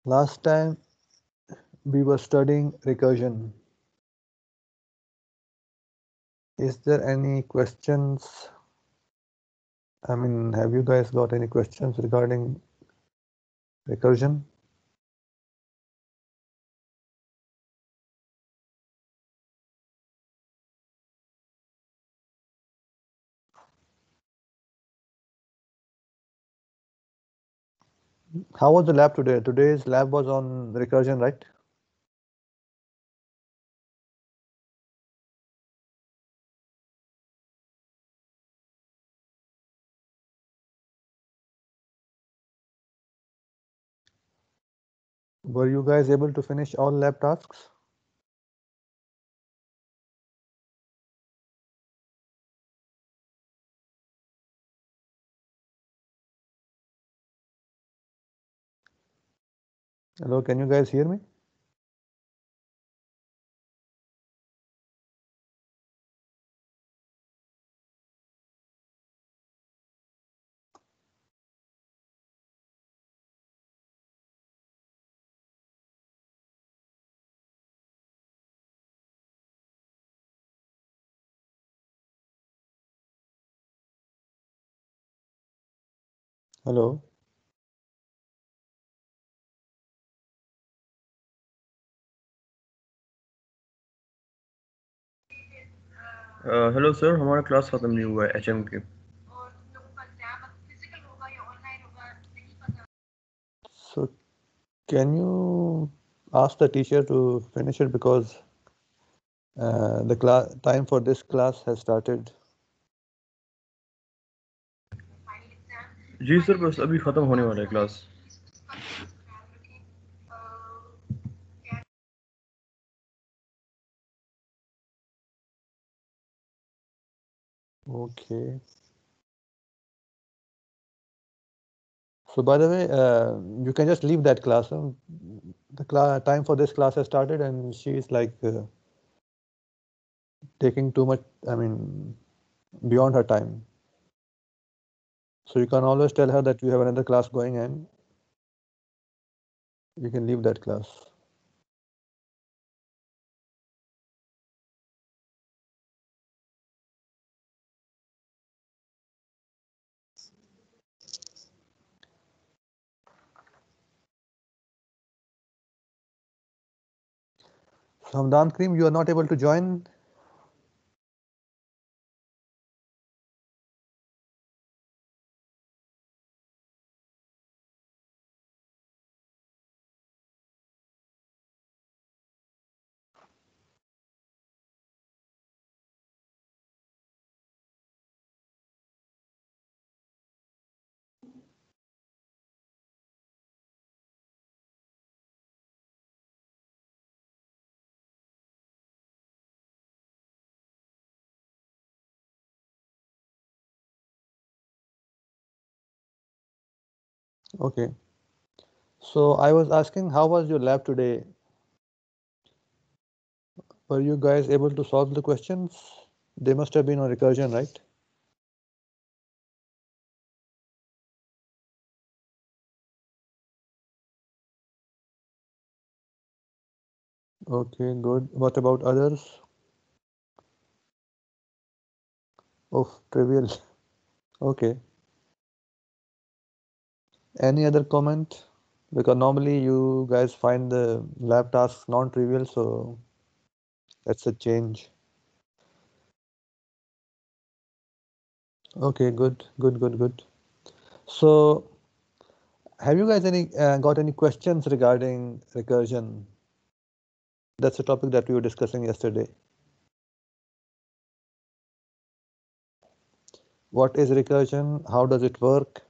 Last time we were studying recursion. Is there any questions? I mean, have you guys got any questions regarding recursion? How was the lab today? Today's lab was on recursion, right? Were you guys able to finish all lab tasks? Hello, can you guys hear me? Hello. Hello sir, हमारा class खत्म नहीं हुआ है HM के। So can you ask the teacher to finish it because the class time for this class has started. जी sir, बस अभी ख़त्म होने वाला है class. Okay. So by the way, you can just leave that class. The time for this class has started, and she is like taking too much. I mean, beyond her time. So you can always tell her that you have another class going, and you can leave that class. Hamdan Cream, you are not able to join. Okay. So I was asking, how was your lab today? Were you guys able to solve the questions? They must have been on recursion, right? Okay, good. What about others? Oh, trivial. Okay. Any other comment? Because normally you guys find the lab tasks non-trivial, so that's a change. Okay, good, good, good, good. So, have you guys got any questions regarding recursion? That's a topic that we were discussing yesterday. What is recursion? How does it work?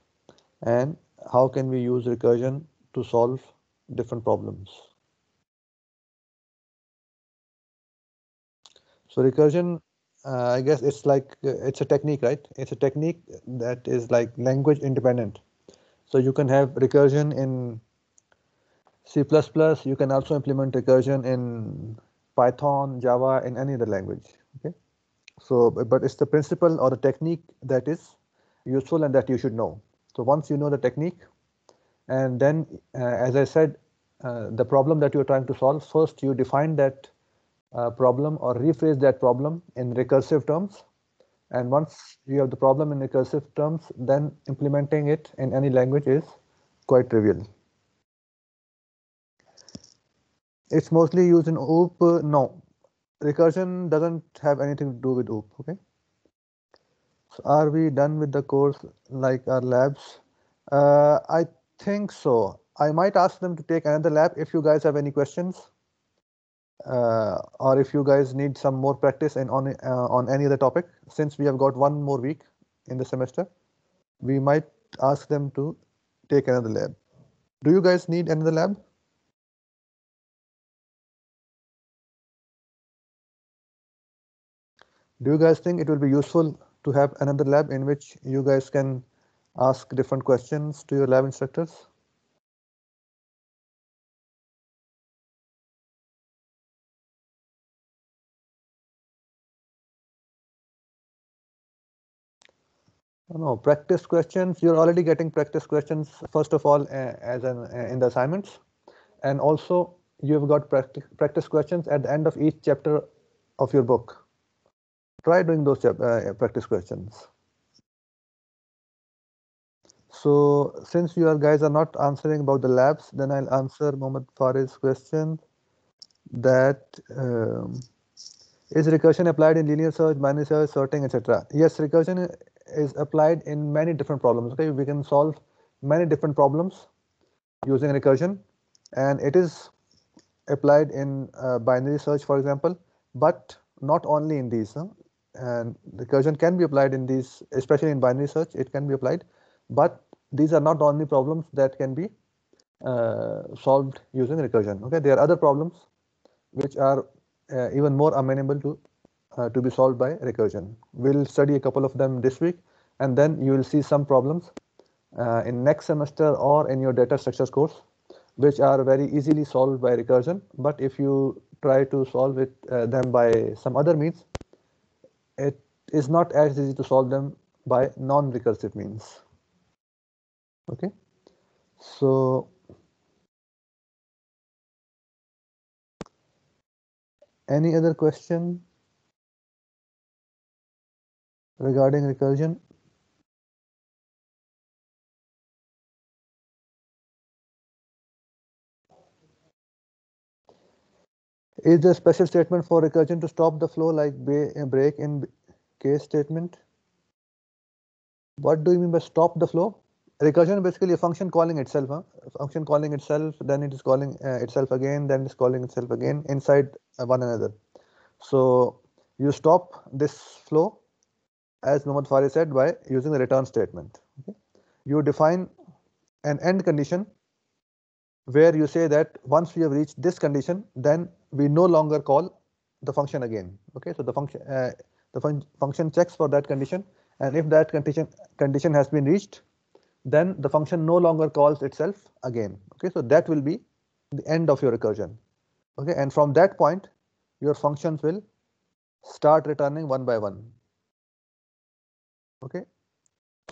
And how can we use recursion to solve different problems? So recursion, I guess it's like it's a technique, right? It's a technique that is like language independent. So you can have recursion in C++. You can also implement recursion in Python, Java, in any other language. Okay. So, but it's the principle or the technique that is useful and that you should know. So once you know the technique, and then, as I said, the problem that you're trying to solve, first you define that problem or rephrase that problem in recursive terms. And once you have the problem in recursive terms, then implementing it in any language is quite trivial. It's mostly used in OOP. No, recursion doesn't have anything to do with OOP. Okay. So are we done with the course, like our labs? I think so. I might ask them to take another lab if you guys have any questions, or if you guys need some more practice on any other topic. Since we have got one more week in the semester, we might ask them to take another lab. Do you guys need another lab? Do you guys think it will be useful to have another lab in which you guys can ask different questions to your lab instructors? No, practice questions. You're already getting practice questions, first of all, as in the assignments. And also, you've got practice questions at the end of each chapter of your book. Try doing those practice questions. So, since you guys are not answering about the labs, then I'll answer Mohammad Farid's question that is recursion applied in linear search, binary search, sorting, etc.? Yes, recursion is applied in many different problems. Okay, we can solve many different problems using recursion, and it is applied in binary search, for example, but not only in these. And recursion can be applied in these, especially in binary search, it can be applied, but these are not only problems that can be solved using recursion. Okay, there are other problems which are even more amenable to be solved by recursion. We'll study a couple of them this week, and then you will see some problems in next semester or in your data structures course, which are very easily solved by recursion. But if you try to solve them by some other means, it is not as easy to solve them by non-recursive means. Okay, so any other question regarding recursion? Is there a special statement for recursion to stop the flow, like break in case statement? What do you mean by stop the flow? Recursion is basically a function calling itself. A function calling itself, then it is calling itself again, then it is calling itself again inside one another. So you stop this flow, as Muhammad Farid said, by using the return statement. Okay? You define an end condition where you say that once we have reached this condition, then we no longer call the function again. Okay, so the function checks for that condition, and if that condition has been reached, then the function no longer calls itself again. Okay, so that will be the end of your recursion. Okay, and from that point, your functions will start returning one by one. Okay,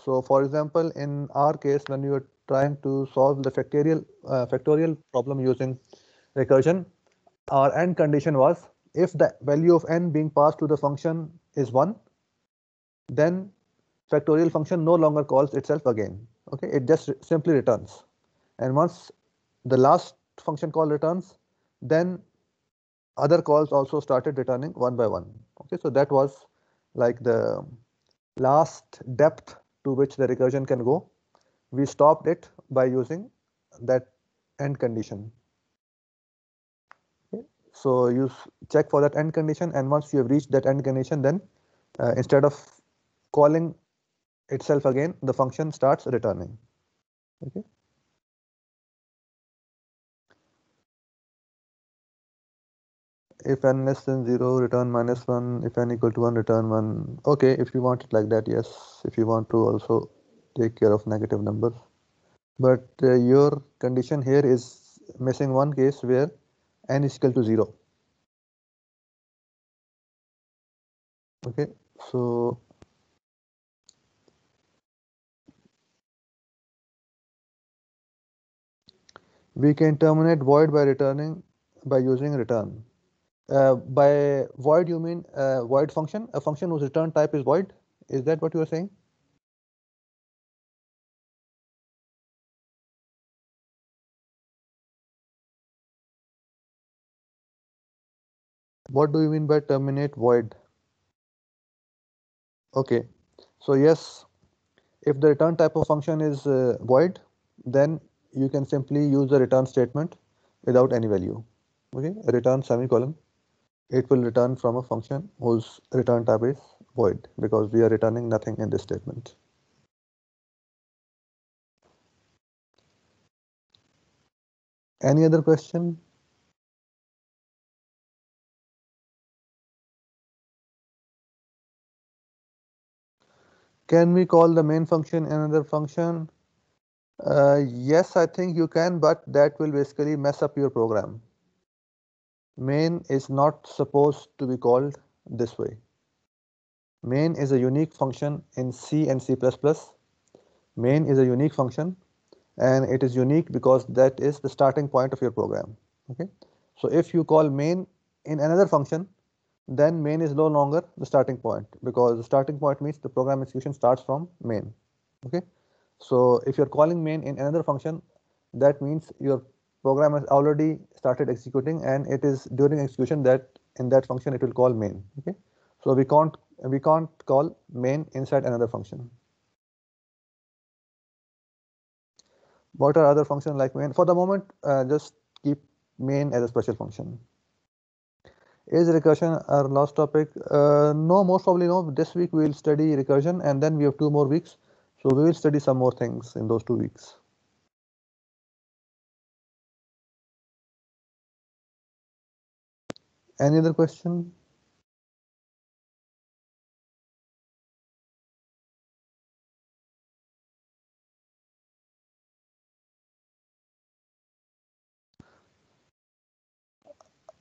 so for example, in our case, when you are trying to solve the factorial problem using recursion, our end condition was if the value of n being passed to the function is 1, then factorial function no longer calls itself again. Okay, it just simply returns. And once the last function call returns, then other calls also started returning one by one. Okay, so that was like the last depth to which the recursion can go. We stopped it by using that end condition. Okay. So you check for that end condition, and once you have reached that end condition, then instead of calling itself again, the function starts returning. Okay. If n less than 0, return -1. If n equal to 1, return 1. Okay, if you want it like that, yes. If you want to also take care of negative numbers. But your condition here is missing one case where n is equal to 0. Okay, so We can terminate void by using return. By void, you mean void function, a function whose return type is void? Is that what you are saying? What do you mean by terminate void? Okay, so yes, if the return type of function is void, then you can simply use the return statement without any value. Okay, return semicolon. It will return from a function whose return type is void because we are returning nothing in this statement. Any other question? Can we call the main function another function? Yes, I think you can, but that will basically mess up your program. Main is not supposed to be called this way. Main is a unique function in C and C++. Main is a unique function, and it is unique because that is the starting point of your program. Okay, so if you call main in another function, then main is no longer the starting point because the starting point means the program execution starts from main. Okay, so if you're calling main in another function, that means your program has already started executing, and it is during execution that in that function it will call main. Okay, so we can't call main inside another function. What are other functions like main? For the moment, just keep main as a special function. Is recursion our last topic? No, most probably no. This week we will study recursion, and then we have 2 more weeks. So we will study some more things in those 2 weeks. Any other question?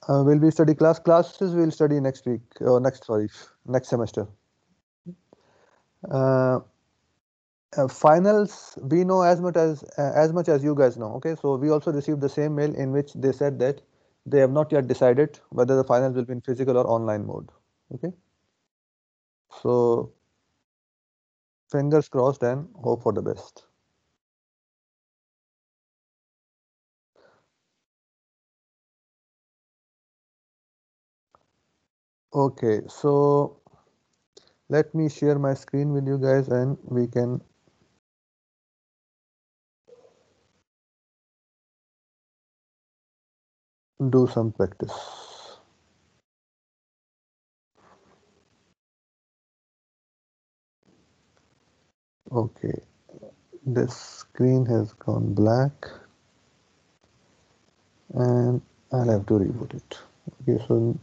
Will we study classes? We'll study next week or next semester. Uh, Finals, we know as much as you guys know. Okay, so we also received the same mail in which they said that they have not yet decided whether the finals will be in physical or online mode. Okay, so fingers crossed and hope for the best. Okay, so let me share my screen with you guys and we can do some practice. Okay, this screen has gone black and I'll have to reboot it. Okay, so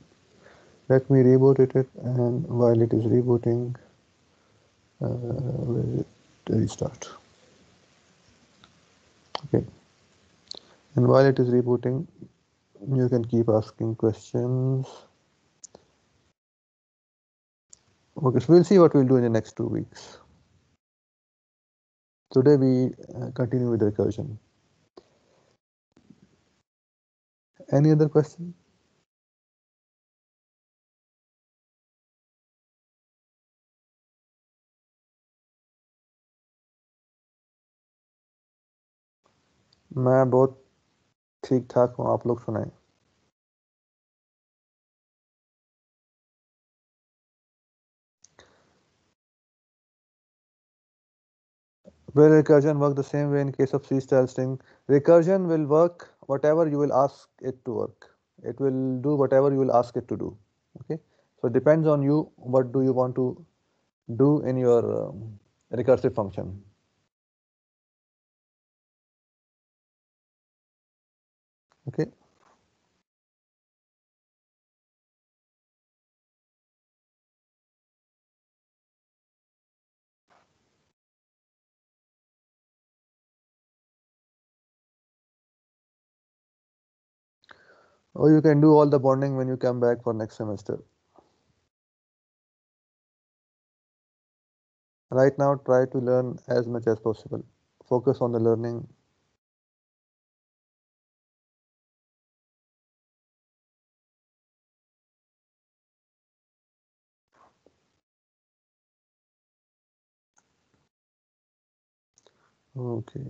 let me reboot it, and while it is rebooting, where is it? Restart. Okay, and while it is rebooting, you can keep asking questions. Okay, so we'll see what we'll do in the next 2 weeks. Today we continue with recursion. Any other question? मैं बहुत ठीक ठाक हूँ, आप लोग सुनाएं। Will recursion work the same way in case of C-style string? Recursion will work whatever you will ask it to work. It will do whatever you will ask it to do. Okay, so it depends on you. What do you want to do in your recursive function? Okay. Or you can do all the bonding when you come back for next semester. Right now, try to learn as much as possible. Focus on the learning. Okay.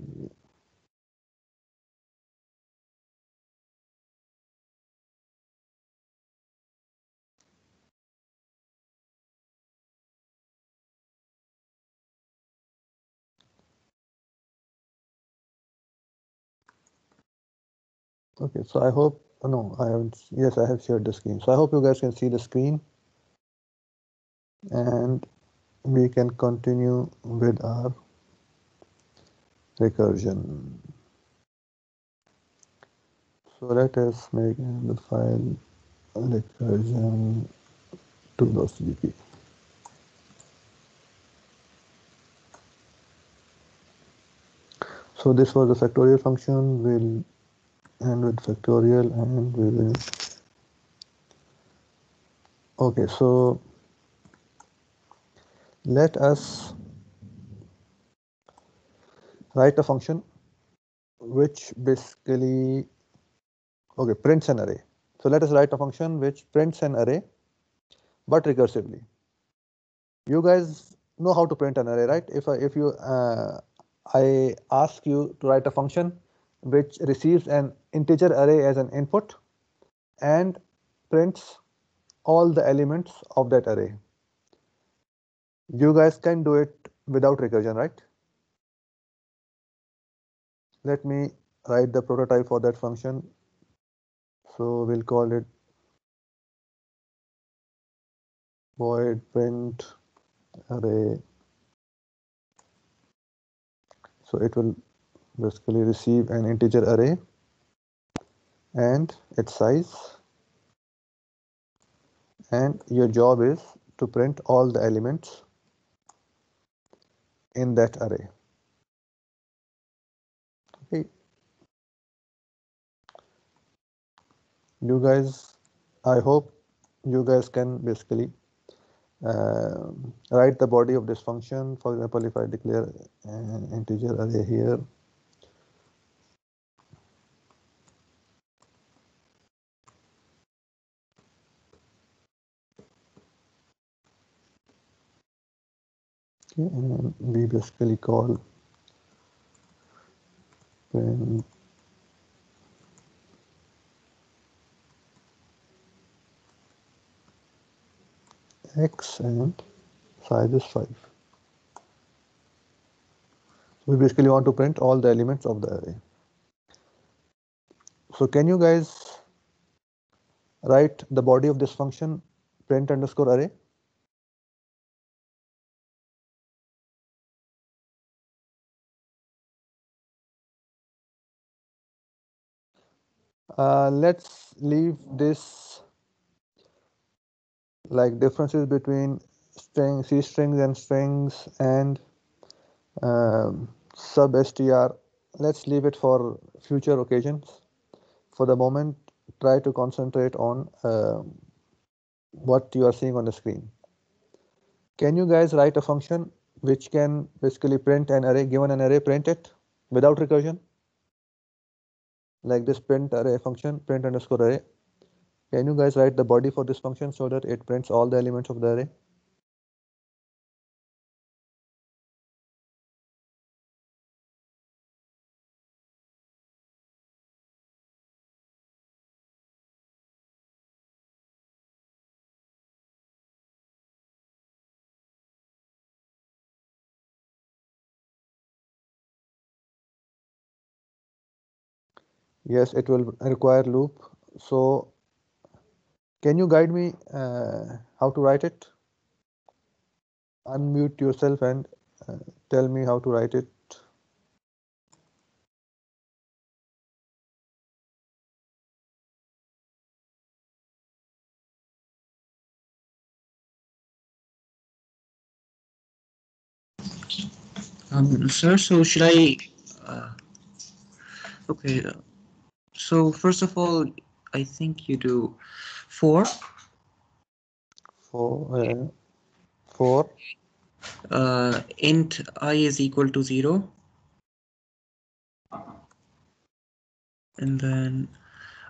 Okay, so I hope, no, I haven't, yes, I have shared the screen. So I hope you guys can see the screen and we can continue with our recursion. So let us make the file recursion 2.cpp. So this was the factorial function. We'll end with factorial and we will. Okay, so let us write a function which basically, okay, prints an array. So let us write a function which prints an array, but recursively. You guys know how to print an array, right? I ask you to write a function which receives an integer array as an input and prints all the elements of that array. You guys can do it without recursion, right? Let me write the prototype for that function. So we'll call it void print array. So it will basically receive an integer array and its size, and your job is to print all the elements in that array. Okay, you guys, I hope you guys can basically write the body of this function. For example, if I declare an integer array here, okay, and we basically call print x and size is 5. We basically want to print all the elements of the array. So can you guys write the body of this function print underscore array? Let's leave this like differences between C strings and strings and sub str. Let's leave it for future occasions. For the moment, try to concentrate on what you are seeing on the screen. Can you guys write a function which can basically print an array, given an array, print it without recursion? Like this print array function, print underscore array. Can you guys write the body for this function so that it prints all the elements of the array? Yes, it will require loop. So can you guide me how to write it? Unmute yourself and tell me how to write it. Sir, so should I? Uh, okay. So first of all, I think you do for For int I is equal to 0, and then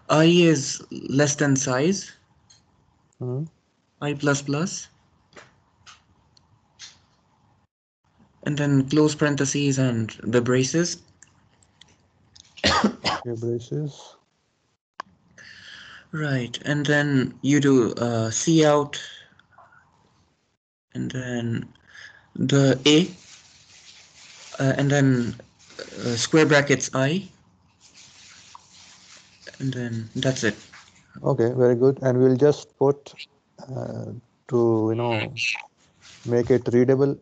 I is less than size, hmm, I plus plus, and then close parentheses and the braces. Okay, braces. Right, and then you do C out, and then the A, and then square brackets I, and then that's it. Okay, very good. And we'll just put to make it readable.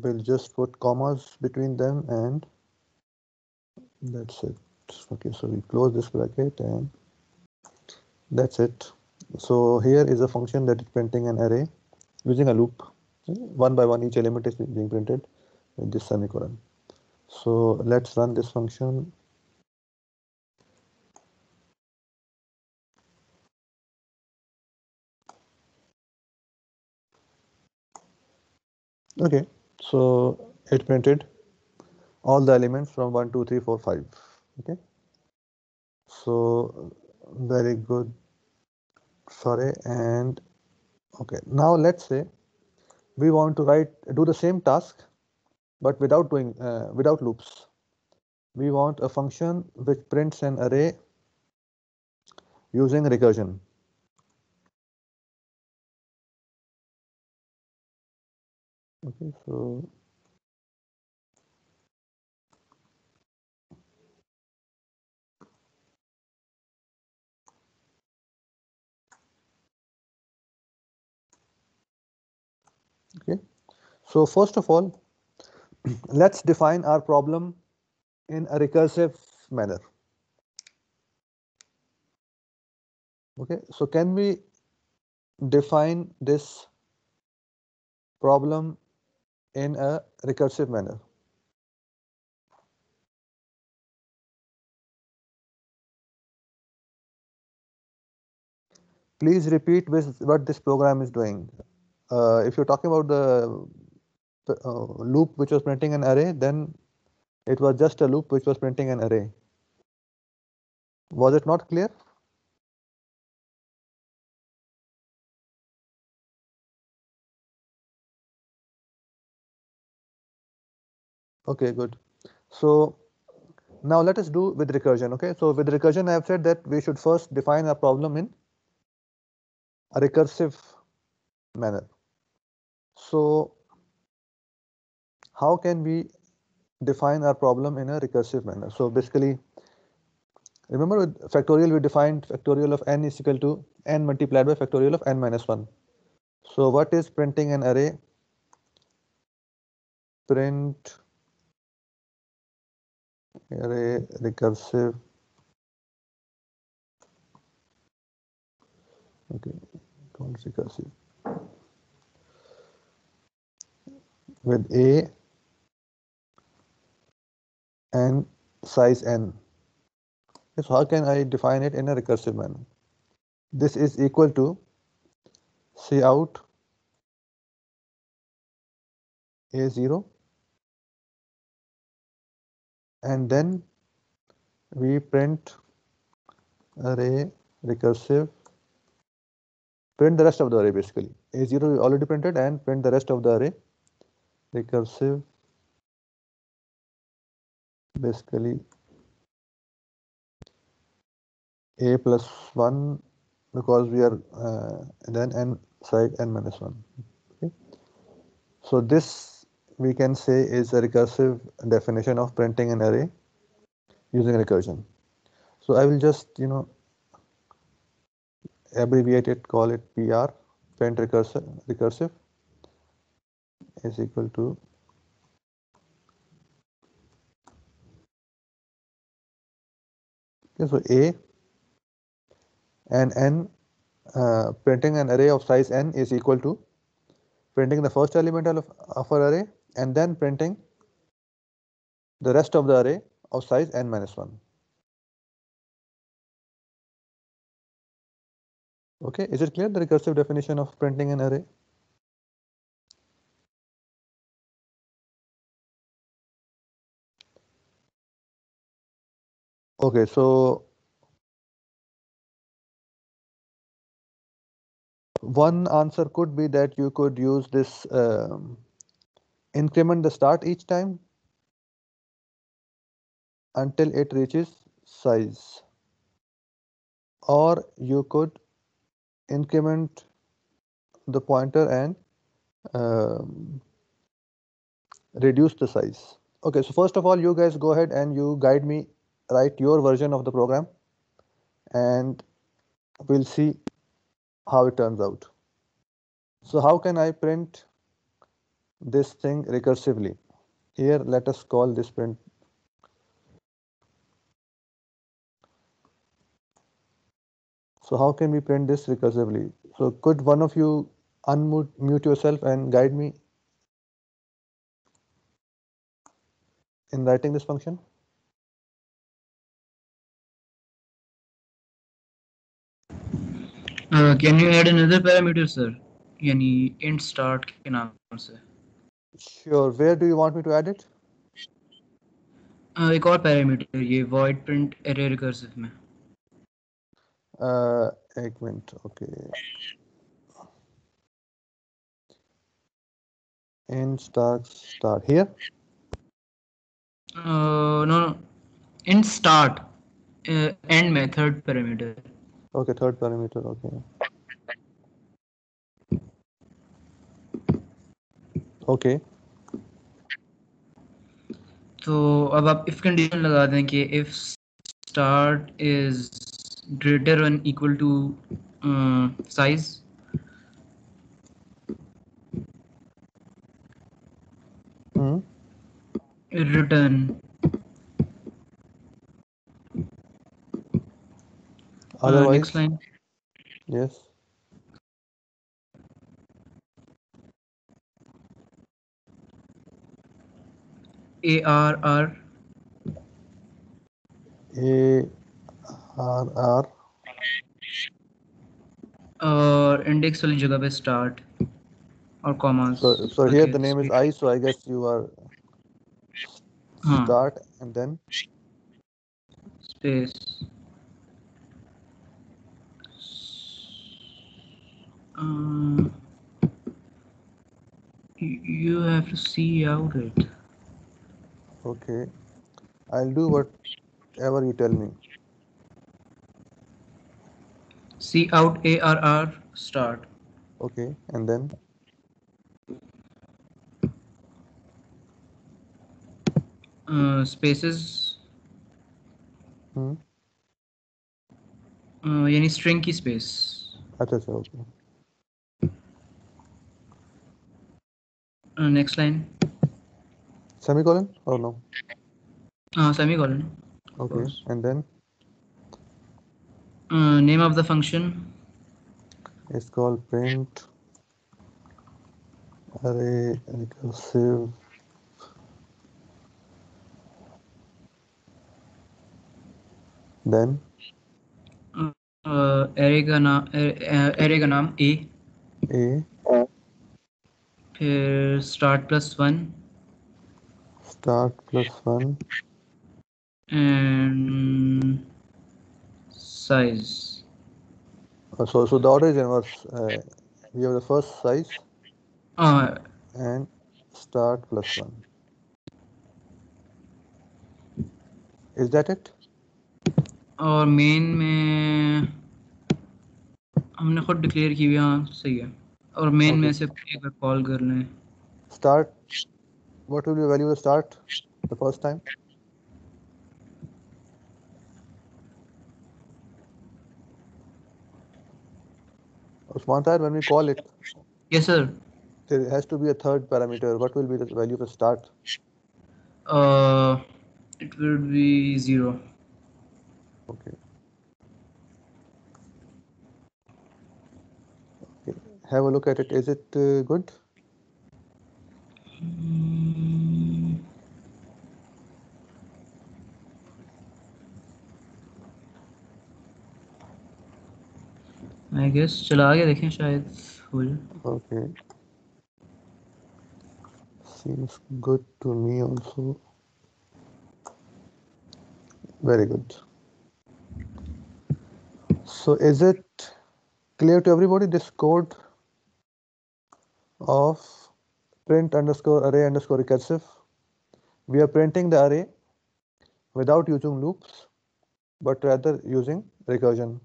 We'll just put commas between them, and that's it. Okay, so we close this bracket, and that's it. So here is a function that is printing an array using a loop. One by one, each element is being printed with this semicolon. So let's run this function. Okay, so it printed all the elements from 1, 2, 3, 4, 5. Okay, so very good. Sorry, and okay, now let's say we want to do the same task, but without loops. We want a function which prints an array using recursion. Okay, so okay, so first of all, let's define our problem in a recursive manner. Okay, so can we define this problem in a recursive manner? Please repeat with what this program is doing. If you're talking about the loop which was printing an array, then it was just a loop which was printing an array. Was it not clear? Okay, good. So now let us do with recursion. Okay, so with recursion, I have said that we should first define a problem in a recursive manner. So how can we define our problem in a recursive manner? So basically, remember with factorial, we defined factorial of n is equal to n multiplied by factorial of n minus 1. So what is printing an array? Print array recursive. Okay, don't recursive with a and size n. So how can I define it in a recursive manner? This is equal to cout a0, and then we print array recursive, print the rest of the array basically. A0 we already printed, and print the rest of the array recursive, basically a plus 1, because we are then n side n minus 1. Okay. So this we can say is a recursive definition of printing an array using recursion. So I will just abbreviate it, call it PR, print recursive is equal to okay, so a and n, printing an array of size n is equal to printing the first element of our array and then printing the rest of the array of size n minus 1. Okay, is it clear, the recursive definition of printing an array? Okay, so one answer could be that you could use this increment the start each time until it reaches size, or you could increment the pointer and reduce the size. Okay, so first of all, you guys go ahead and you guide me, write your version of the program, and we'll see how it turns out. So how can I print this thing recursively? Here, let us call this print. So how can we print this recursively? So could one of you unmute yourself and guide me in writing this function? Can you add another parameter, sir? यानी int start के नाम से. Sure. Where do you want me to add it? एक और parameter ये void print array recursive में. एक minute. Okay. Int start here. No, int start end में third parameter. Okay, third parameter. Okay. Okay. तो अब आप if condition लगा दें कि if start is greater than equal to size. Return Otherwise, next line. yes. ARR ARR. और index वाली जगह पे start और commas. So here the name is I, so I guess you are start and then space. You have to see out it. okay. I'll do whatever you tell me. See out ARR start. Okay, and then Spaces. यानी string की space. अच्छा okay. Next line. Semicolon or no? Semicolon. Okay, and then Name of the function. it's called print array recursive. Then array का नाम A. फिर start +1 and size. So the order is inverse. We have the first size and start +1. Is that it? और main में हमने खुद declare की हुई. हाँ सही है. और मेन में से एक बार कॉल कर लें. Start. What will be the value of start the first time? Usman, when we call it, Yes sir. there has to be a third parameter. What will be the value of the start? It will be 0. Okay. Have a look at it. Is it good? I guess चला के देखें शायद हो जाए. Okay. Seems good to me also. Very good. So is it clear to everybody this code of print underscore array underscore recursive. We are printing the array without using loops, but rather using recursion.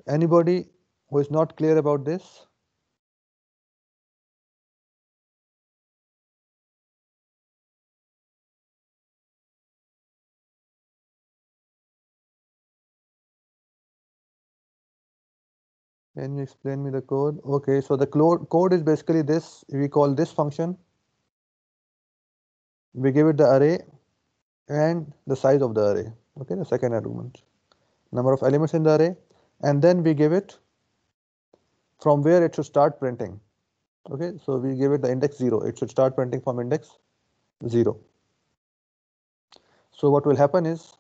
Anybody who is not clear about this? Can you explain me the code? Okay, so the code is basically this. We call this function. We give it the array and the size of the array. Okay, the second argument, number of elements in the array, and then we give it from where it should start printing. Okay, so we give it the index 0. It should start printing from index 0. So what will happen is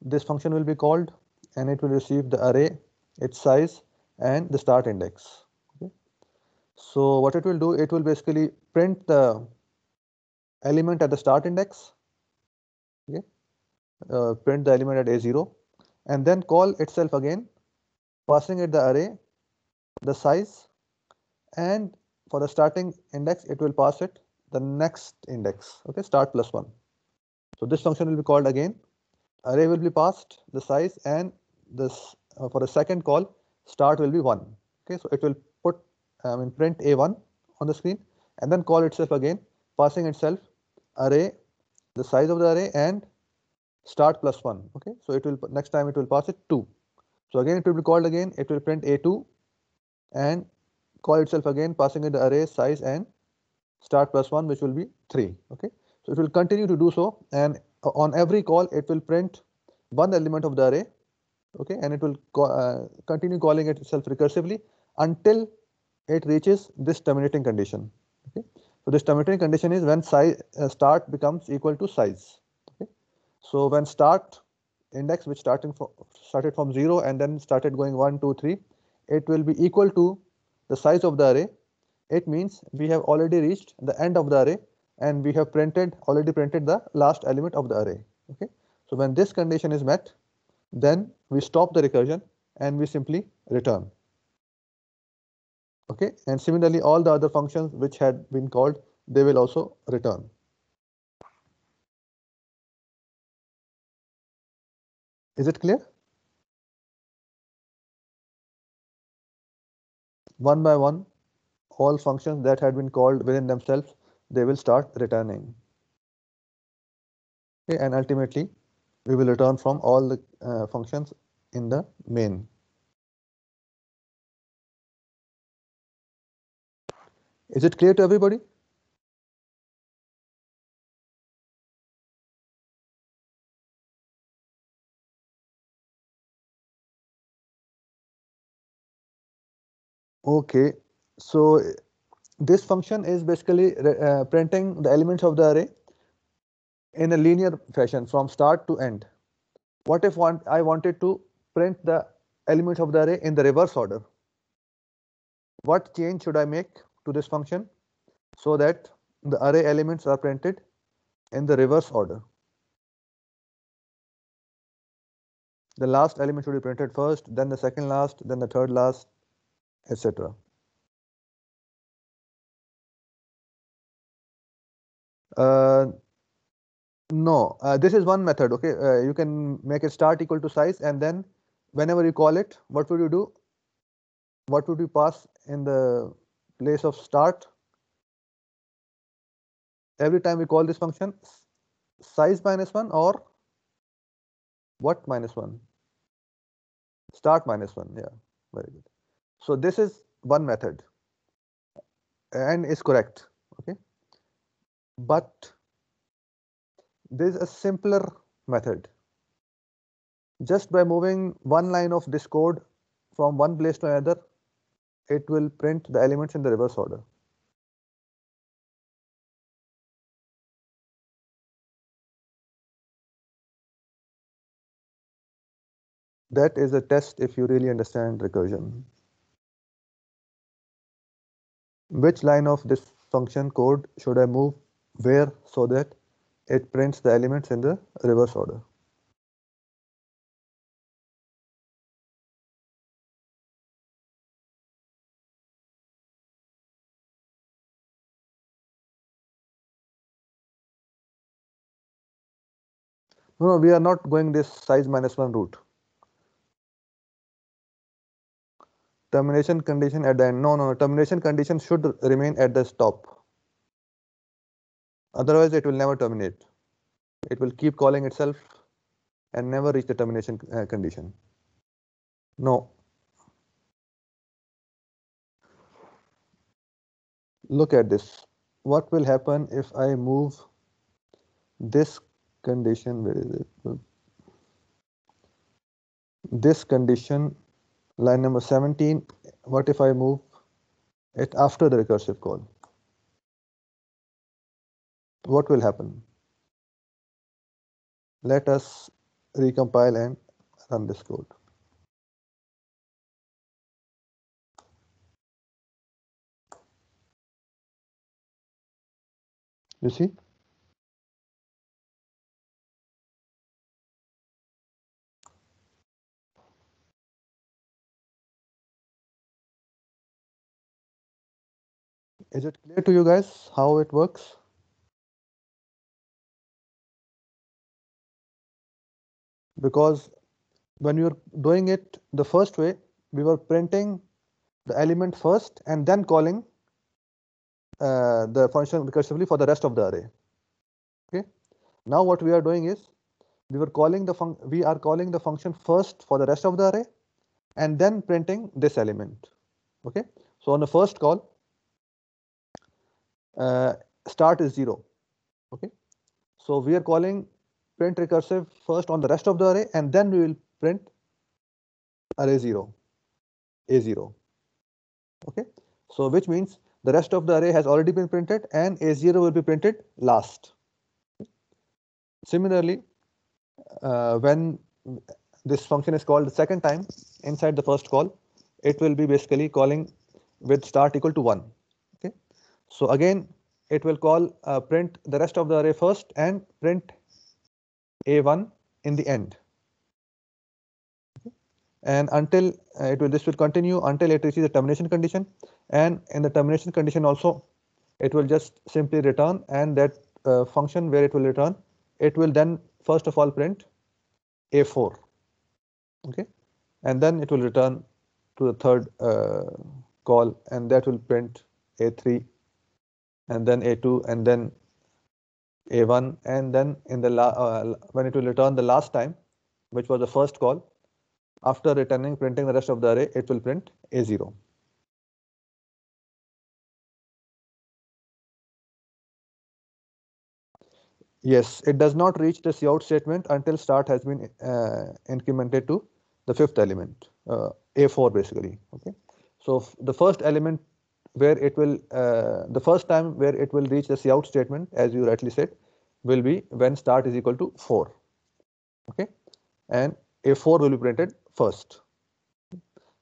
this function will be called and it will receive the array, its size, and the start index. Okay. So what it will do, it will basically print the element at the start index. Okay. Print the element at A0 and then call itself again, passing it the array, the size, and for the starting index it will pass it the next index. Okay, start plus 1. So this function will be called again, array will be passed, the size, and this for the second call start will be 1. Okay, so it will put print A1 on the screen and then call itself again, passing itself array, the size of the array, and start plus 1. Okay, so it will next time it will pass it 2. So again it will be called again, it will print A2 and call itself again, passing it the array, size, and start plus 1, which will be 3. Okay, so it will continue to do so, and on every call it will print one element of the array. Okay, and it will continue calling it itself recursively until it reaches this terminating condition. Okay, so this terminating condition is when size start becomes equal to size. Okay, so when start index, which started from 0 and then started going 1 2 3, it will be equal to the size of the array. It means we have already reached the end of the array and we have already printed the last element of the array. Okay, so when this condition is met, then we stop the recursion and we simply return. Okay, and similarly all the other functions which had been called, they will also return. Is it clear? One by one, all functions that had been called within themselves, they will start returning. Okay, and ultimately we will return from all the functions in the main. Is it clear to everybody? Okay, so this function is basically printing the elements of the array in a linear fashion from start to end. What if I wanted to print the elements of the array in the reverse order? What change should I make to this function so that the array elements are printed in the reverse order? The last element should be printed first, then the second last, then the third last, etc. No, this is one method. Okay, you can make it start equal to size, and then whenever you call it, what would you do? What would you pass in the place of start? Every time we call this function, size minus 1 or what minus 1? Start minus 1. Yeah, very good. So this is one method and is correct. Okay, but there is a simpler method. Just by moving one line of this code from one place to another, it will print the elements in the reverse order. That is a test if you really understand recursion. Which line of this function code should I move where so that it prints the elements in the reverse order? No, we are not going this size -1 route. Termination condition at the end. No, termination condition should remain at the stop. Otherwise, it will never terminate. It will keep calling itself and never reach the termination condition. No. Look at this. What will happen if I move this condition? Where is it? This condition, line number 17. What if I move it after the recursive call? What will happen? Let us recompile and run this code. You see? Is it clear to you guys how it works? Because when we were doing it the first way, we were printing the element first and then calling the function recursively for the rest of the array. Okay. Now what we are doing is we are calling the function first for the rest of the array and then printing this element. Okay. So on the first call, start is 0. Okay. So we are calling print recursive first on the rest of the array and then we will print array 0, A0. Okay. So which means the rest of the array has already been printed and A0 will be printed last. Similarly, when this function is called the second time inside the first call, it will be basically calling with start equal to 1. Okay. So again, it will call print the rest of the array first and print A1 in the end. Okay. And until this will continue until it reaches the termination condition, and in the termination condition also, it will just simply return, and that function where it will return, it will then first of all print A4. Okay, and then it will return to the third call, and that will print A3, and then A2, and then A1, and then in the when it will return the last time, which was the first call, after printing the rest of the array, it will print A0. Yes, it does not reach the cout statement until start has been incremented to the fifth element, A4 basically. Okay, so the first element where it will, the first time where it will reach the cout statement, as you rightly said, will be when start is equal to 4. Okay, and A4 will be printed first.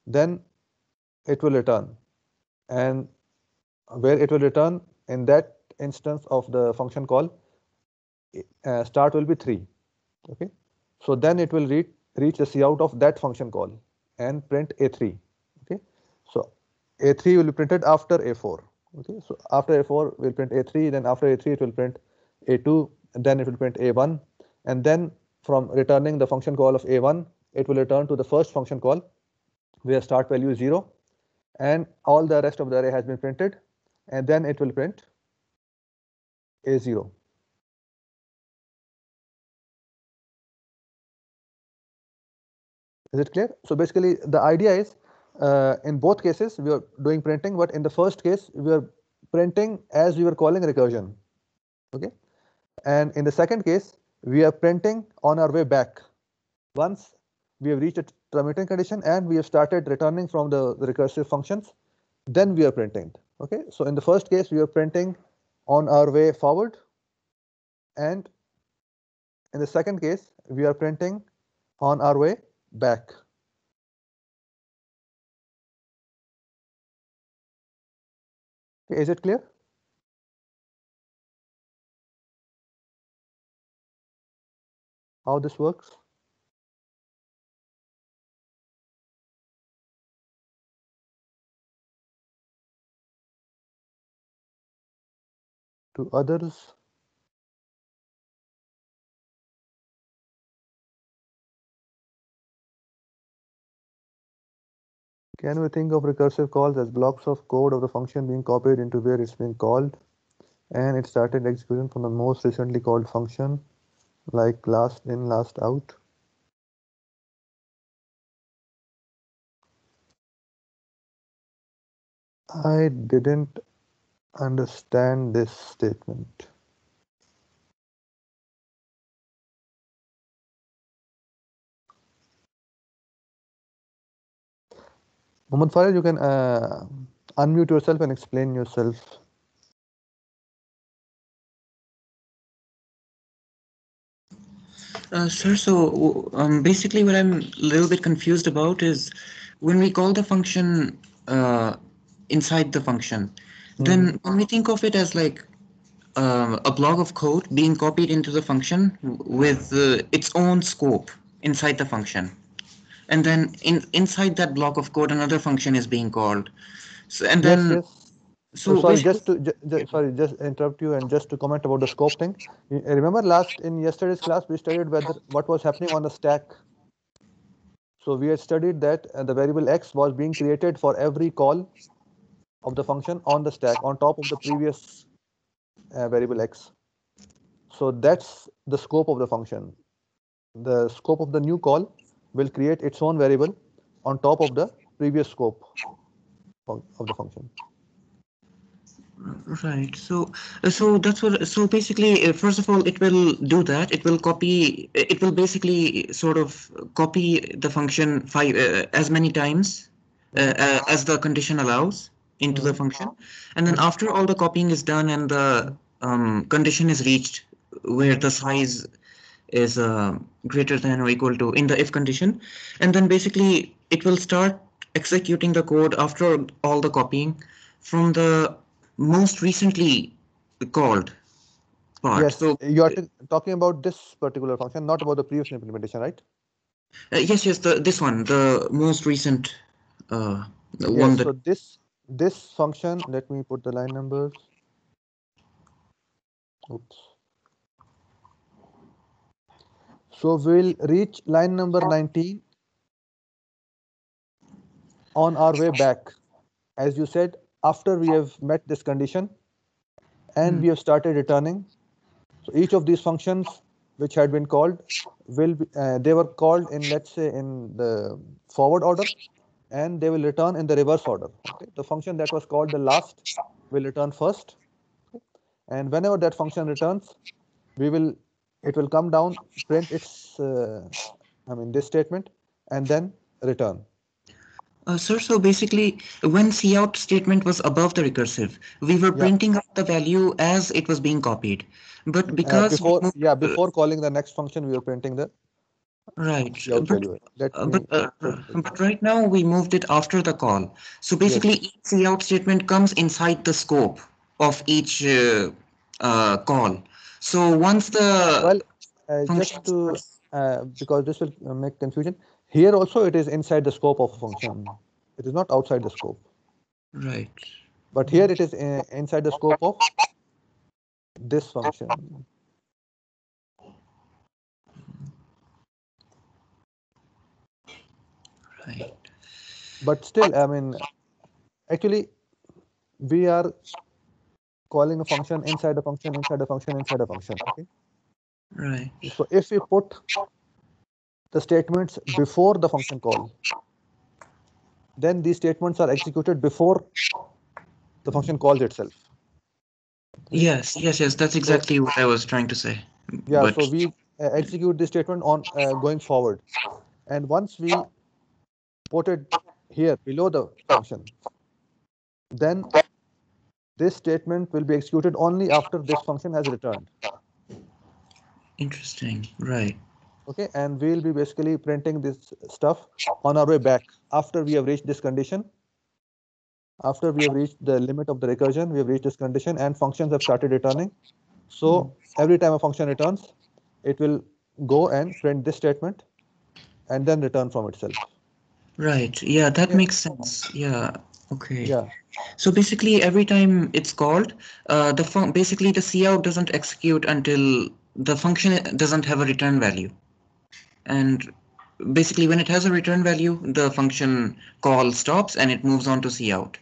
Then it will return, and where it will return in that instance of the function call, start will be 3. Okay, so then it will reach the cout of that function call and print A3. Okay, so A3 will be printed after A4. Okay, so after A4 will print A3, then after A3 it will print A2, and then it will print A1, and then from returning the function call of A1, it will return to the first function call where start value is 0 and all the rest of the array has been printed, and then it will print A0. Is it clear? So basically the idea is, in both cases we are doing printing, but in the first case we are printing as we were calling recursion. Okay, and in the second case we are printing on our way back. Once we have reached a terminating condition and we have started returning from the recursive functions, then we are printing. Okay, so in the first case we are printing on our way forward, and in the second case we are printing on our way back. Okay, is it clear how this works? To others? Can we think of recursive calls as blocks of code of the function being copied into where it's being called, and it started execution from the most recently called function, like last in, last out? I didn't understand this statement. Mohammad Farid, you can unmute yourself and explain yourself. Sir, so basically what I'm a little bit confused about is when we call the function inside the function, then when we think of it as like a block of code being copied into the function with its own scope inside the function. And then inside that block of code, another function is being called. So, and Yes, then, yes. So so sorry, basically, just to sorry, just interrupt you and just to comment about the scope thing. Remember last in yesterday's class we studied whether what was happening on the stack. So we had studied that the variable x was being created for every call of the function on the stack on top of the previous variable x. So that's the scope of the function. The scope of the new call will create its own variable on top of the previous scope of the function. right. So that's what. So basically, first of all, it will do that. It will copy. It will basically sort of copy the function as many times as the condition allows into the function, and then after all the copying is done and the condition is reached where the size is greater than or equal to in the if condition, and then basically it will start executing the code after all the copying from the most recently called part. Yes, So you are talking about this particular function, not about the previous implementation, right? yes, this one, the most recent the one Yes, that. so this function, let me put the line numbers. Oops. So we'll reach line number 19 on our way back. As you said, after we have met this condition and we have started returning. So each of these functions which had been called will be, they were called in, let's say, in the forward order, and they will return in the reverse order. Okay, the function that was called the last will return first, and whenever that function returns, it will come down, print its this statement, and then return. Sir, so basically, when cout statement was above the recursive, we were Yeah, printing out the value as it was being copied. But because we moved, before calling the next function, we were printing the right, cout value. Let me put it but right now we moved it after the call. So basically, yes. each cout statement comes inside the scope of each call. So once the Well, function just to starts, because this will make confusion. Here also it is inside the scope of a function. It is not outside the scope. right, But here it is inside the scope of this function. right, But still, actually, we are calling a function inside a function, inside a function, inside a function. Okay. right. So if we put the statements before the function call, then these statements are executed before the function calls itself. Yes, yes, yes. That's So exactly what I was trying to say. yeah, But so we execute this statement on going forward, and once we put it here below the function, then this statement will be executed only after this function has returned. interesting, right? Okay, and we'll be basically printing this stuff on our way back after we have reached this condition. After we have reached the limit of the recursion, we have reached this condition and functions have started returning. So every time a function returns, it will go and print this statement and then return from itself. Right. Yeah, that Yeah, makes sense. Yeah. Okay. yeah, So basically, every time it's called, basically the cout doesn't execute until the function doesn't have a return value, and basically when it has a return value, the function call stops and it moves on to cout.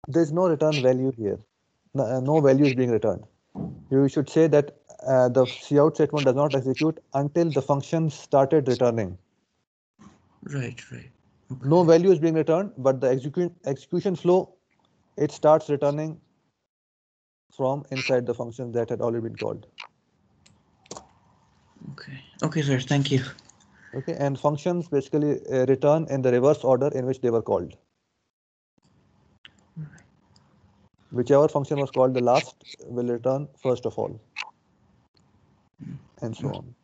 There's no return value here. No value is being returned. You should say that the cout statement does not execute until the function started returning. Right. Okay. No value is being returned, but the execution flow, it starts returning from inside the function that had already been called. Okay, sir. Thank you. Okay, and functions basically return in the reverse order in which they were called. Whichever function was called the last will return first of all, and so on.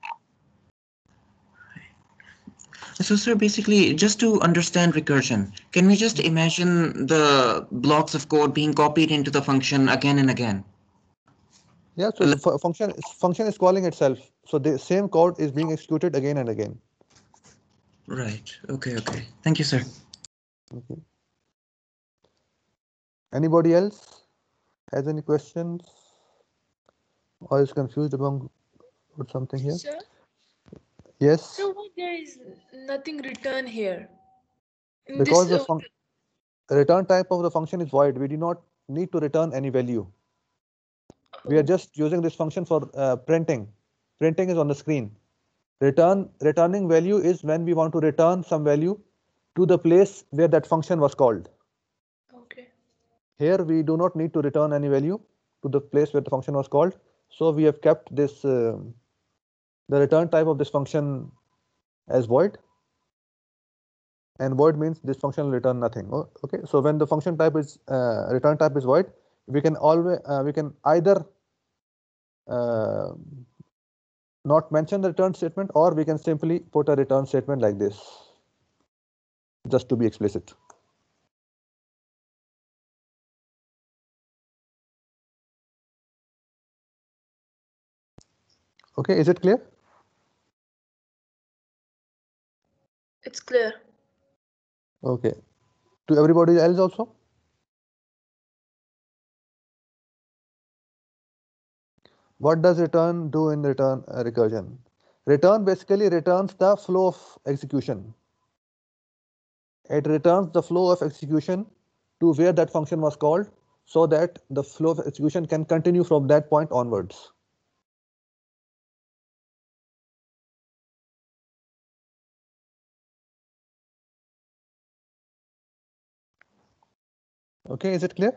So, sir, basically, just to understand recursion, can we just imagine the blocks of code being copied into the function again and again? Yeah, so the function is calling itself. So the same code is being executed again and again. Right. Okay. Thank you, sir. Okay. Anybody else has any questions or is confused about something here? Sir? Yes. So why there is nothing return here? Because the return type of the function is void. We do not need to return any value. We are just using this function for printing. Printing is on the screen. Returning value is when we want to return some value to the place where that function was called. Okay. Here we do not need to return any value to the place where the function was called. So we have kept this the return type of this function as void. And void means this function will return nothing. Oh, okay, so when the function type is return type is void, we can either not mention the return statement, or we can simply put a return statement like this, just to be explicit. Okay, is it clear? It's clear. Okay, to everybody else also? What does return do in return recursion? Return basically returns the flow of execution. It returns the flow of execution to where that function was called, so that the flow of execution can continue from that point onwards. Okay, is it clear?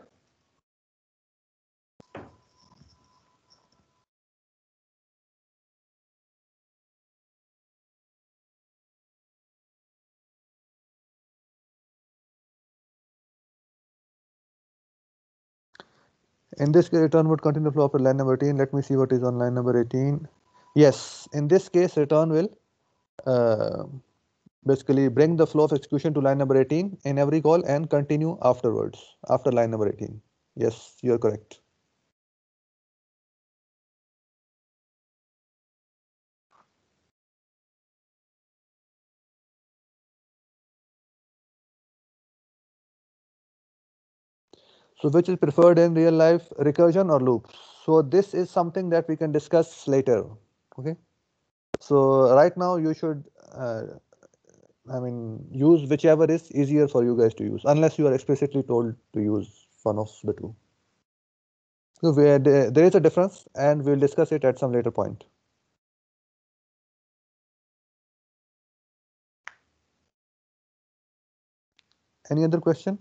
In this case, return would continue to flow after line number 18. Let me see what is on line number 18. Yes, in this case, return will basically bring the flow of execution to line number 18 in every call and continue afterwards, after line number 18. Yes, you are correct. So which is preferred in real life, recursion or loops? So this is something that we can discuss later. Okay. So right now you should, use whichever is easier for you guys to use, unless you are explicitly told to use one of the two. So there is a difference, and we'll discuss it at some later point. Any other question?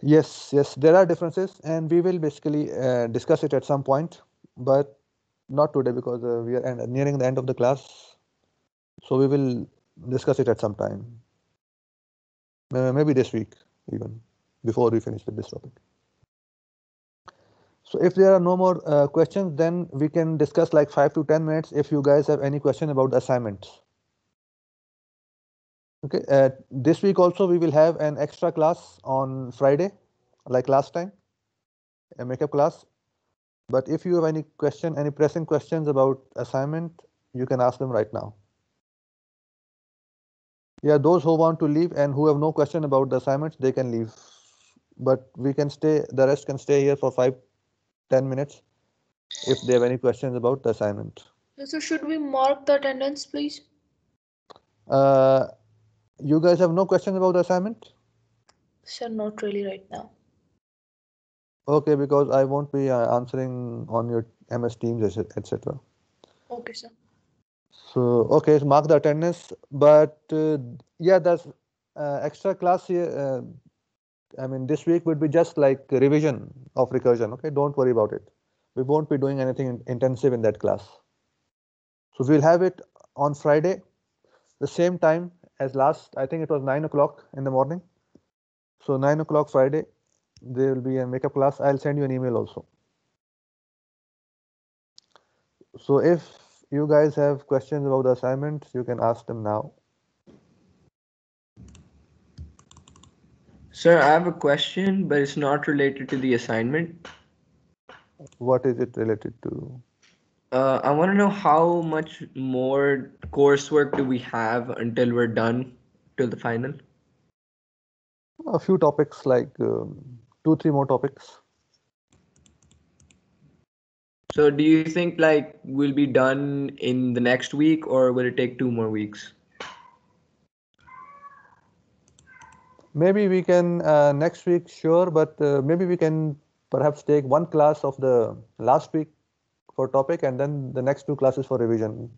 Yes, there are differences, and we will basically discuss it at some point, but not today because we are nearing the end of the class. So we will discuss it at some time, maybe this week even, before we finish with this topic. So if there are no more questions, then we can discuss like 5 to 10 minutes if you guys have any question about the assignments. Okay, this week also we will have an extra class on Friday, like last time, a makeup class. But if you have any question, any pressing questions about assignment, you can ask them right now. Yeah, those who want to leave and who have no question about the assignments, they can leave but we can stay, the rest can stay here for 5-10 minutes if they have any questions about the assignment. So should we mark the attendance, please? You guys have no questions about the assignment? Sir, not really right now. Okay, because I won't be answering on your MS Teams, etc. Okay, sir. So, okay, so mark the attendance, but yeah, that's extra class here. I mean, this week would be just like revision of recursion. Okay, don't worry about it. We won't be doing anything intensive in that class. So we'll have it on Friday, the same time as last. I think it was 9 o'clock in the morning. So 9 o'clock Friday, there will be a makeup class. I'll send you an email also. So if you guys have questions about the assignment, you can ask them now. Sir, I have a question, but it's not related to the assignment. What is it related to? I want to know how much more coursework do we have until we're done till the final? A few topics, like 2-3 more topics. So do you think like we'll be done in the next week, or will it take 2 more weeks? Maybe we can next week, sure, but maybe we can perhaps take one class of the last week for topic and then the next 2 classes for revision.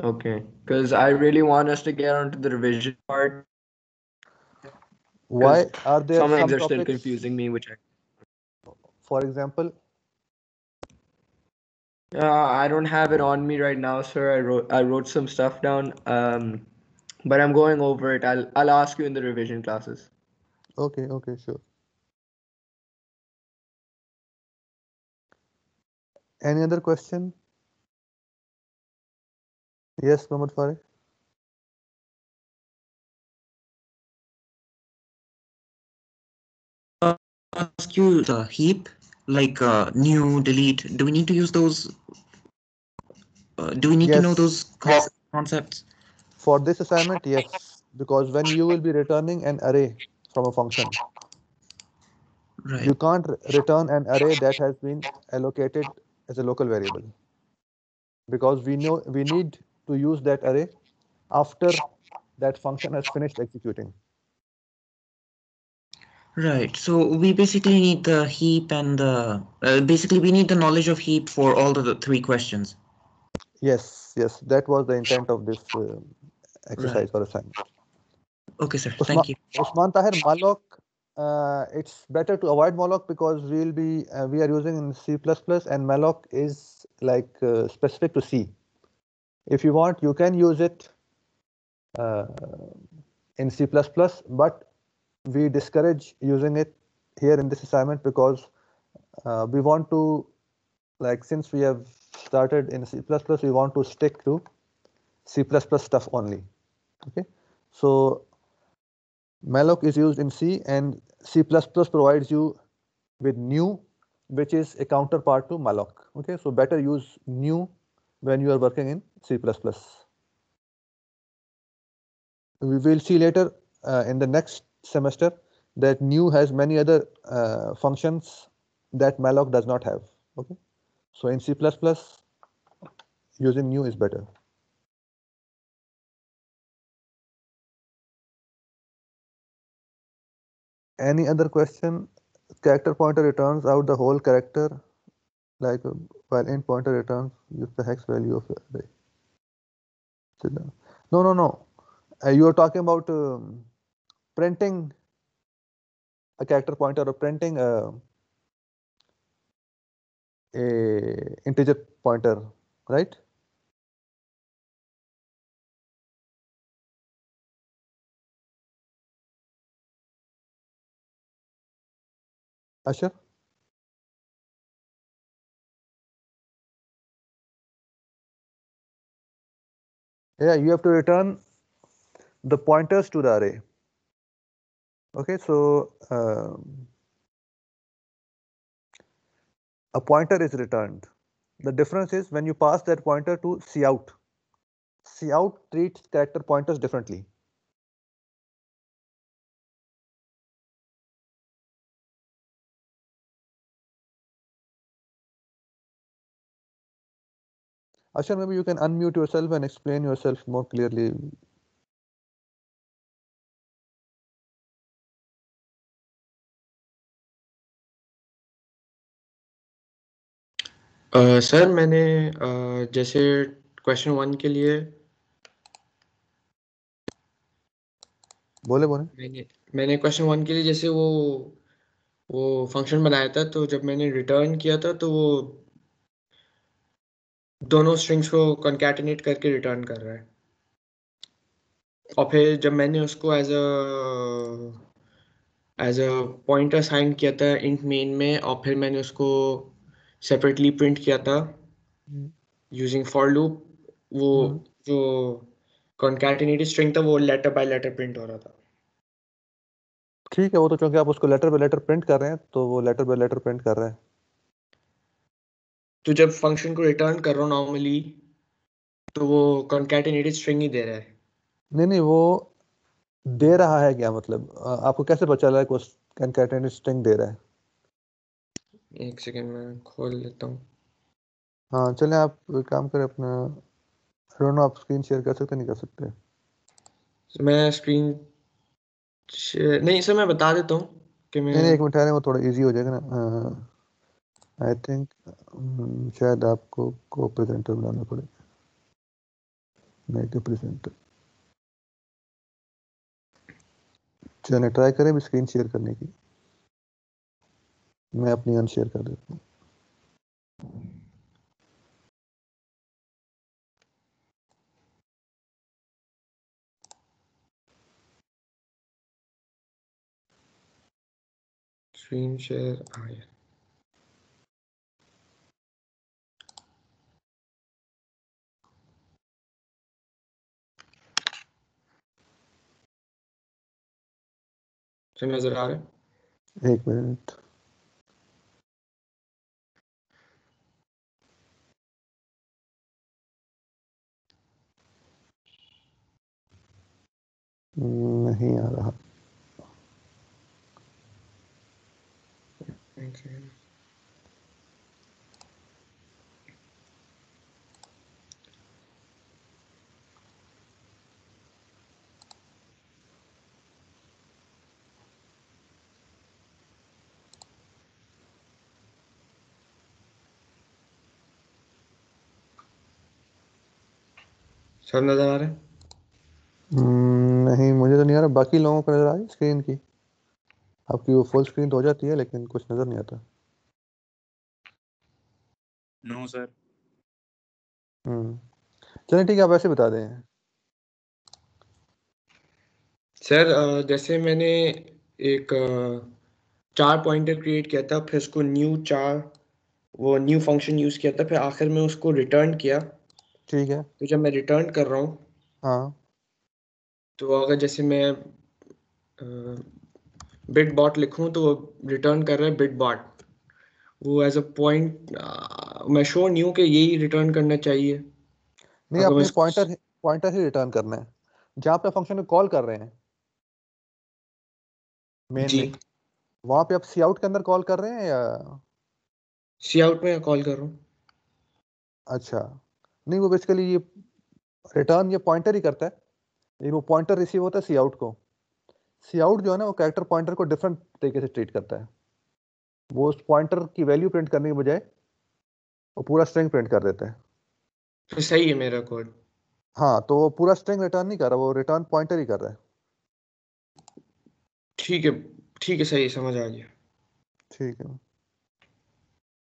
Okay, because I really want us to get onto the revision part. Why Because are there some things some are still topics, confusing me, which for example? I don't have it on me right now, sir. I wrote some stuff down. But I'm going over it. I'll ask you in the revision classes. Okay, sure. Any other question? Yes, Mohammed Fareh? Ask you the heap, like new, delete. Do we need to use those? Do we need to know those Yes, concepts? for this assignment, yes, because when you will be returning an array from a function, Right. you can't return an array that has been allocated as a local variable, because we need to use that array after that function has finished executing. Right. So we basically need the heap and the basically we need the knowledge of heap for all the 3 questions. Yes, that was the intent of this exercise Right. or assignment. Okay, sir. Thank you. Usman Tahir, malloc, it's better to avoid malloc because we are using in C++ and malloc is like specific to C. If you want, you can use it in C++, but we discourage using it here in this assignment because we want to, like, since we have started in C++, we want to stick to C++ stuff only. Okay, so malloc is used in C, and C++ provides you with new, which is a counterpart to malloc. Okay, so better use new when you are working in C++. We will see later in the next semester that new has many other functions that malloc does not have. Okay, so in C++, using new is better. Any other question? Character pointer returns out the whole character, like while int pointer returns use the hex value of array. No. You are talking about printing a character pointer or printing a integer pointer, right? Ashar? Yeah, you have to return the pointers to the array. Okay, so a pointer is returned. The difference is when you pass that pointer to cout. Cout treats character pointers differently. Ashar, maybe you can unmute yourself and explain yourself more clearly. Sir मैंने जैसे question 1 के लिए बोले बोले। मैंने question 1 के लिए जैसे वो फंक्शन बनाया था, तो जब मैंने रिटर्न किया था तो वो दोनों स्ट्रिंग्स को कॉन्कैटिनेट करके रिटर्न कर रहा है, और फिर जब मैंने उसको एज अ पॉइंटर असाइन किया था इंट मेन में, और फिर मैंने उसको सेपरेटली प्रिंट किया था यूजिंग फॉर लूप, वो जो कॉन्कैटिनेटेड स्ट्रिंग था वो लेटर बाय लेटर प्रिंट हो रहा था। ठीक है, वो तो क्योंकि आप उसको लेटर बाय लेटर प्रिंट कर रहे हैं तो वो लेटर बाय लेटर प्रिंट कर रहा है। तो जब फंक्शन को रिटर्न कर रहा हूँ नॉर्मली, तो वो कॉन्कैटिनेटेड स्ट्रिंग ही दे रहा है। नहीं, वो दे रहा है क्या, मतलब आपको कैसे पता चला है कि कॉन्कैटिनेटेड स्ट्रिंग दे रहा है? एक सेकेंड में खोल लेता हूँ। हाँ चलें, आप काम करें अपना। डोंट नो, आप स्क्रीन शेयर कर सकते नहीं कर सकते? मैं स्क्रीन नहीं सर, मैं बता देता हूँ कि मैं नहीं, एक मिनट ठहरें, वो थोड़ा इजी हो जाएगा ना। आई थिंक शायद आपको को प्रेजेंटर बनाना पड़ेगा, नहीं तो प्रेजेंटर। चलिए ट्राई करें भी स्क्रीन शेयर करने की। मैं अपनी अनशेयर कर देता हूँ। स्क्रीन शेयर आया। सर नजर आ रहा है? एक मिनट। नहीं आ रहा। एक सेकेंड। सर नजर आ रहा है? नहीं, मुझे तो नहीं आ रहा। बाकी लोगों को नजर आ रही स्क्रीन की? आपकी वो फुल स्क्रीन तो हो जाती है लेकिन कुछ नजर नहीं आता। No sir. चलिए ठीक है, आप ऐसे बता दें। सर जैसे मैंने एक चार पॉइंटर क्रिएट किया था, फिर उसको न्यू फंक्शन यूज किया था, फिर आखिर में उसको रिटर्न किया। ठीक है। तो जब मैं रिटर्न कर रहा हूँ, हाँ तो अगर जैसे मैं बिट बॉट लिखूँ तो वो रिटर्न कर रहा है बिट बॉट। वो एज अ पॉइंट मैं श्योर नहीं हूँ कि यही रिटर्न करना चाहिए। नहीं, अगर मैं आपने इसको पॉइंटर ही रिटर्न करना है जहाँ पे फंक्शन को कॉल कर रहे हैं मेन जी में। वहाँ पे आप सी आउट के अंदर कॉल कर रहे हैं या? सी आउट में कॉल कर रहा हूँ। अच्छा, नहीं, वो बेसिकली ये रिटर्न ये पॉइंटर ही करता है, लेकिन वो पॉइंटर रिसीव होता है सी आउट को। सी आउट जो है ना, वो कैरेक्टर पॉइंटर को डिफरेंट तरीके से ट्रीट करता है। वो उस पॉइंटर की वैल्यू प्रिंट करने के बजाय वो पूरा स्ट्रिंग प्रिंट कर देता है। तो सही है मेरा कोड? हाँ, तो वो पूरा स्ट्रिंग रिटर्न नहीं कर रहा, वो रिटर्न पॉइंटर ही कर रहा है। ठीक है, ठीक है, सही है, समझ आ गया। ठीक है।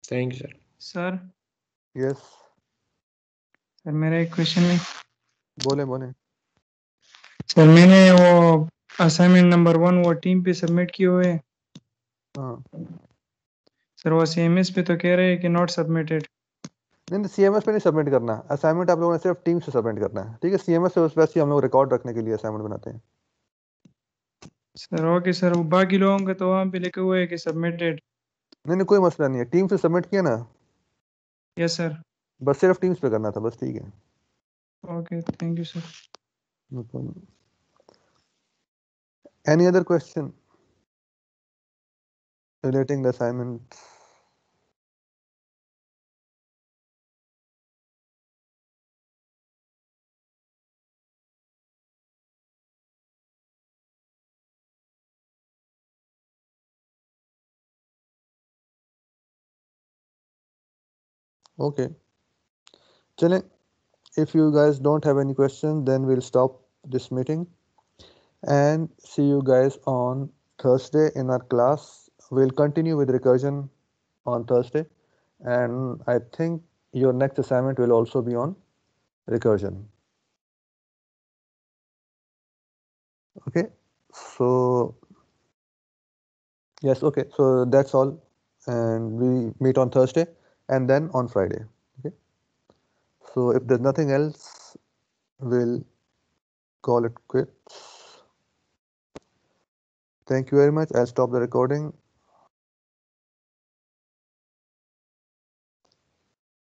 Thank you sir. Sir yes, sir मेरा एक क्वेश्चन है। बोले बोले। सर मैंने वो असाइनमेंट नंबर 1 वो टीम पे सबमिट किए हुए हैं। हाँ, सर वो सीएमएस पे तो कह रहे हैं कि नॉट सबमिटेड। नहीं सीएमएस पे नहीं सबमिट करना। असाइनमेंट आप लोगों ने सिर्फ टीम से सबमिट करना है, ठीक है? सीएमएस से उस वैसे ही हम लोग रिकॉर्ड रखने के लिए असाइनमेंट बनाते हैं। सर ओके सर, वो बाकी लोगों का तो वहाँ पे लिखा हुआ है कि सबमिटेड। नहीं, कोई मसला नहीं है, टीम से सबमिट किया ना, यस सर। बस सिर्फ टीम्स पे करना था, बस। ठीक है, okay thank you sir. No problem. Any other question relating the assignment? Okay. Chale, if you guys don't have any questions, then we'll stop this meeting and see you guys on Thursday in our class. We'll continue with recursion on Thursday, and I think your next assignment will also be on recursion. Okay, so yes, okay, so that's all, and we meet on Thursday and then on Friday. Okay, so if there's nothing else, we'll call it quits. Thank you very much. I'll stop the recording.